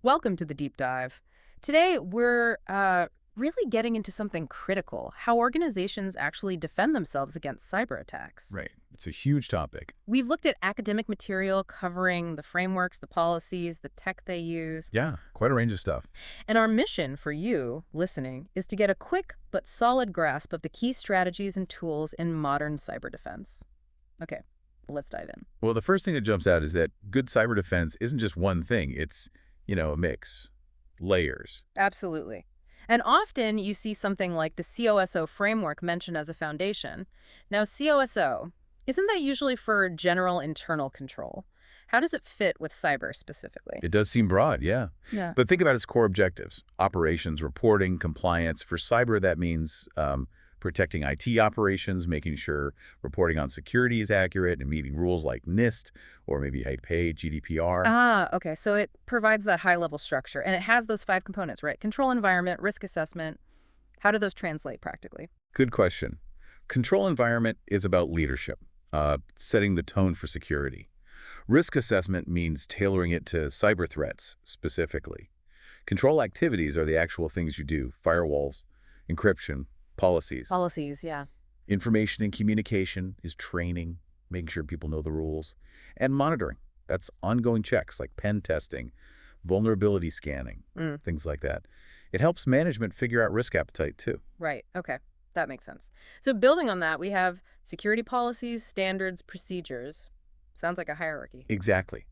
Welcome to the deep dive. Today, we're really getting into something critical, how organizations actually defend themselves against cyber attacks. Right. It's a huge topic. We've looked at academic material covering the frameworks, the policies, the tech they use, Yeah, quite a range of stuff. and our mission for you, listening, is to get a quick but solid grasp of the key strategies and tools in modern cyber defense. Okay, let's dive in. Well, the first thing that jumps out is that good cyber defense isn't just one thing. It's, a mix, layers. Absolutely. And often you see something like the COSO framework mentioned as a foundation. Now, COSO, isn't that usually for general internal control? How does it fit with cyber specifically? It does seem broad, yeah. Yeah. But think about its core objectives: operations, reporting, compliance. For cyber, that means protecting IT operations, making sure reporting on security is accurate, and meeting rules like NIST or maybe HIPAA, GDPR. Okay. So it provides that high-level structure, and it has those five components, right? Control environment, risk assessment. How do those translate practically? Good question. Control environment is about leadership, setting the tone for security. Risk assessment means tailoring it to cyber threats specifically. Control activities are the actual things you do: firewalls, encryption, policies. Policies, yeah. Information and communication is training, making sure people know the rules. And monitoring, that's ongoing checks like pen testing, vulnerability scanning, Mm, things like that. It helps management figure out risk appetite too. right. Okay. That makes sense. So building on that, we have security policies, standards, procedures. Sounds like a hierarchy. Exactly.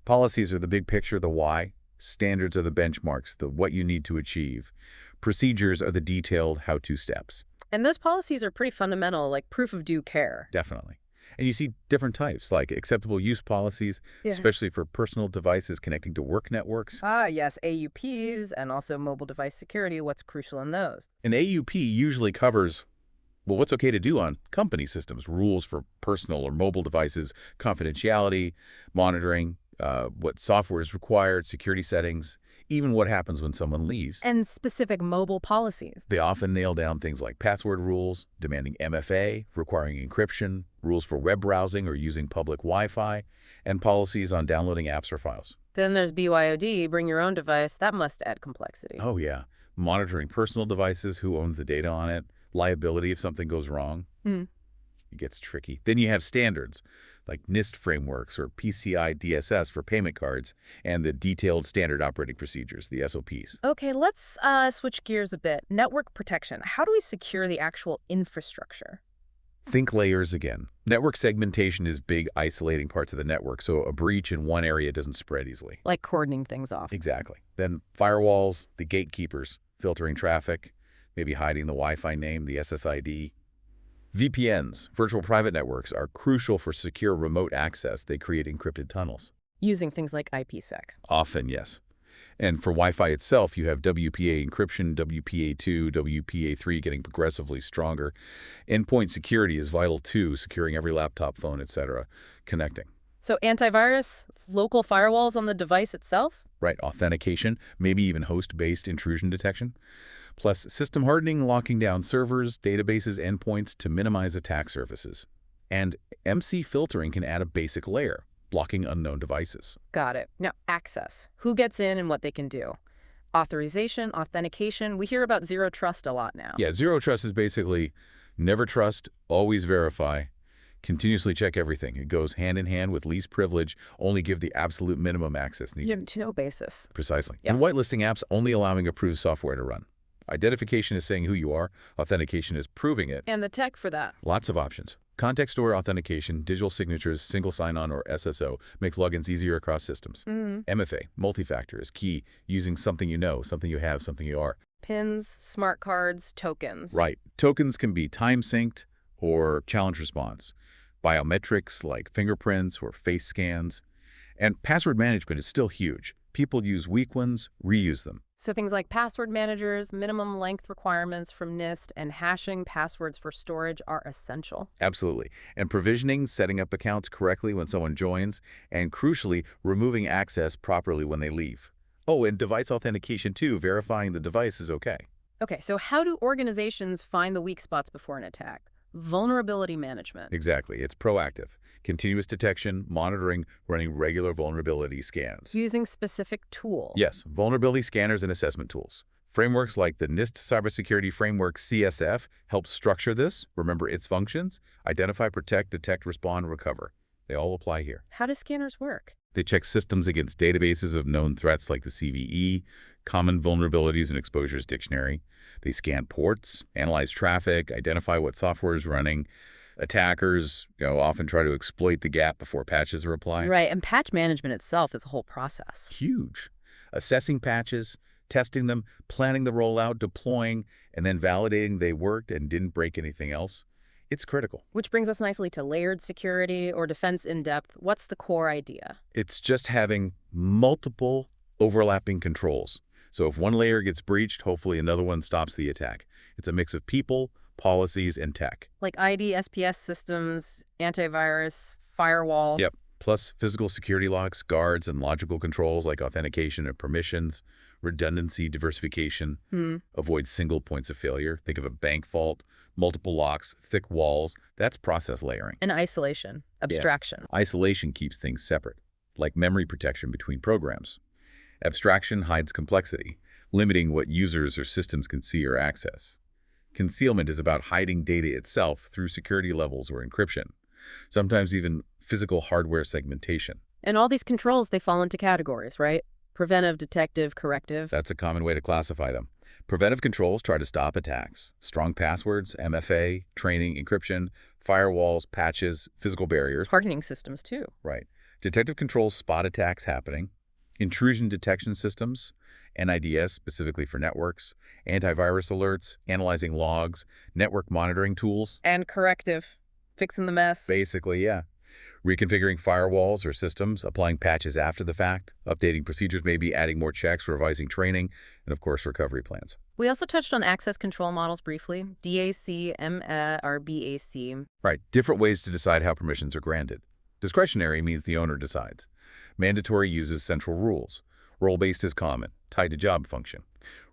Policies are the big picture, the why. Standards are the benchmarks, the what you need to achieve. Procedures are the detailed how-to steps. And those policies are pretty fundamental, like proof of due care. Definitely. And you see different types, like acceptable use policies, Yeah. especially for personal devices connecting to work networks. Yes, AUPs and also mobile device security. What's crucial in those? An AUP usually covers, well, what's okay to do on company systems, rules for personal or mobile devices, confidentiality, monitoring, what software is required, security settings, even what happens when someone leaves. And specific mobile policies. They often nail down things like password rules, demanding MFA, requiring encryption, rules for web browsing or using public Wi-Fi, and policies on downloading apps or files. Then there's BYOD, bring your own device. That must add complexity. Oh, yeah. Monitoring personal devices, who owns the data on it, liability if something goes wrong. Mm. It gets tricky. Then you have standards like NIST frameworks or PCI DSS for payment cards and the detailed standard operating procedures, the SOPs. Okay, let's switch gears a bit. Network protection. How do we secure the actual infrastructure? Think layers again. Network segmentation is big, isolating parts of the network, so a breach in one area doesn't spread easily. Like cordoning things off. Exactly. Then firewalls, the gatekeepers, filtering traffic, maybe hiding the Wi-Fi name, the SSID. VPNs, virtual private networks, are crucial for secure remote access. They create encrypted tunnels. Using things like IPsec. Often, yes. And for Wi-Fi itself, you have WPA encryption, WPA2, WPA3 getting progressively stronger. Endpoint security is vital too, securing every laptop, phone, etc., connecting. So antivirus, local firewalls on the device itself? Right, authentication, maybe even host-based intrusion detection. Plus system hardening, locking down servers, databases, endpoints to minimize attack surfaces. And MC filtering can add a basic layer, blocking unknown devices. Got it. Now, access. Who gets in and what they can do? Authorization, authentication. We hear about zero trust a lot now. Yeah, zero trust is basically never trust, always verify, continuously check everything. It goes hand in hand with least privilege, only give the absolute minimum access needed. Yeah, to no basis. Precisely. Yep. And whitelisting apps only allowing approved software to run. Identification is saying who you are. Authentication is proving it. And the tech for that. Lots of options. Context-aware authentication, digital signatures, single sign-on, or SSO makes logins easier across systems. MFA, multi-factor, is key, using something you know, something you have, something you are. Pins, smart cards, tokens. Right. Tokens can be time-synced or challenge response. Biometrics like fingerprints or face scans. And password management is still huge. People use weak ones, reuse them. So things like password managers, minimum length requirements from NIST, and hashing passwords for storage are essential. Absolutely. And provisioning, setting up accounts correctly when someone joins, and crucially, removing access properly when they leave. Oh, and device authentication too, verifying the device is okay. Okay, so how do organizations find the weak spots before an attack? Vulnerability management. Exactly. It's proactive. Continuous detection, monitoring, running regular vulnerability scans. Using specific tool. Yes, vulnerability scanners and assessment tools. Frameworks like the NIST Cybersecurity Framework CSF help structure this, remember its functions, identify, protect, detect, respond, recover. They all apply here. How do scanners work? They check systems against databases of known threats like the CVE, Common Vulnerabilities and Exposures Dictionary. They scan ports, analyze traffic, identify what software is running. Attackers, often try to exploit the gap before patches are applied. Right, and patch management itself is a whole process. Huge. Assessing patches, testing them, planning the rollout, deploying, and then validating they worked and didn't break anything else. It's critical. Which brings us nicely to layered security or defense in depth. What's the core idea? It's just having multiple overlapping controls. So if one layer gets breached, hopefully another one stops the attack. It's a mix of people, policies, and tech. Like ID, SPS systems, antivirus, firewall. Yep. Plus physical security locks, guards, and logical controls like authentication and permissions, redundancy, diversification, avoid single points of failure. Think of a bank vault, multiple locks, thick walls. That's process layering. And isolation, abstraction. Yeah. Isolation keeps things separate, like memory protection between programs. Abstraction hides complexity, limiting what users or systems can see or access. Concealment is about hiding data itself through security levels or encryption, sometimes even physical hardware segmentation. And all these controls, they fall into categories, right? Preventive, detective, corrective. That's a common way to classify them. Preventive controls try to stop attacks. Strong passwords, MFA, training, encryption, firewalls, patches, physical barriers. Targeting systems, too. Right. Detective controls spot attacks happening. Intrusion detection systems, NIDS specifically for networks, antivirus alerts, analyzing logs, network monitoring tools. And corrective, fixing the mess. Basically, yeah. Reconfiguring firewalls or systems, applying patches after the fact, updating procedures, maybe adding more checks, revising training, and of course, recovery plans. We also touched on access control models briefly, DAC, or BAC. Right, different ways to decide how permissions are granted. Discretionary means the owner decides. Mandatory uses central rules. Role-based is common, tied to job function.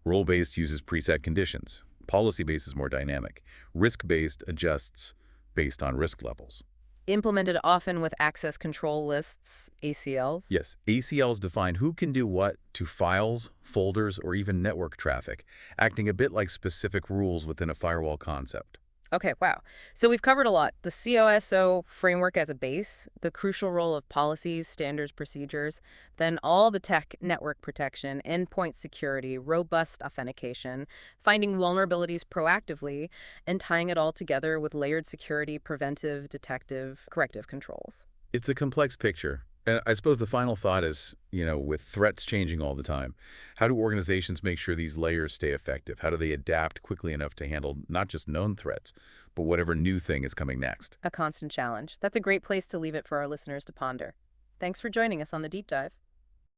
Rule-based uses preset conditions. Policy-based is more dynamic. Risk-based adjusts based on risk levels. Implemented often with access control lists, ACLs. Yes, ACLs define who can do what to files, folders, or even network traffic, acting a bit like specific rules within a firewall concept. Okay, wow. So we've covered a lot. The COSO framework as a base, the crucial role of policies, standards, procedures, then all the tech, network protection, endpoint security, robust authentication, finding vulnerabilities proactively, and tying it all together with layered security, preventive, detective, corrective controls. It's a complex picture. And I suppose the final thought is, with threats changing all the time, how do organizations make sure these layers stay effective? How do they adapt quickly enough to handle not just known threats, but whatever new thing is coming next? A constant challenge. That's a great place to leave it for our listeners to ponder. Thanks for joining us on the Deep Dive.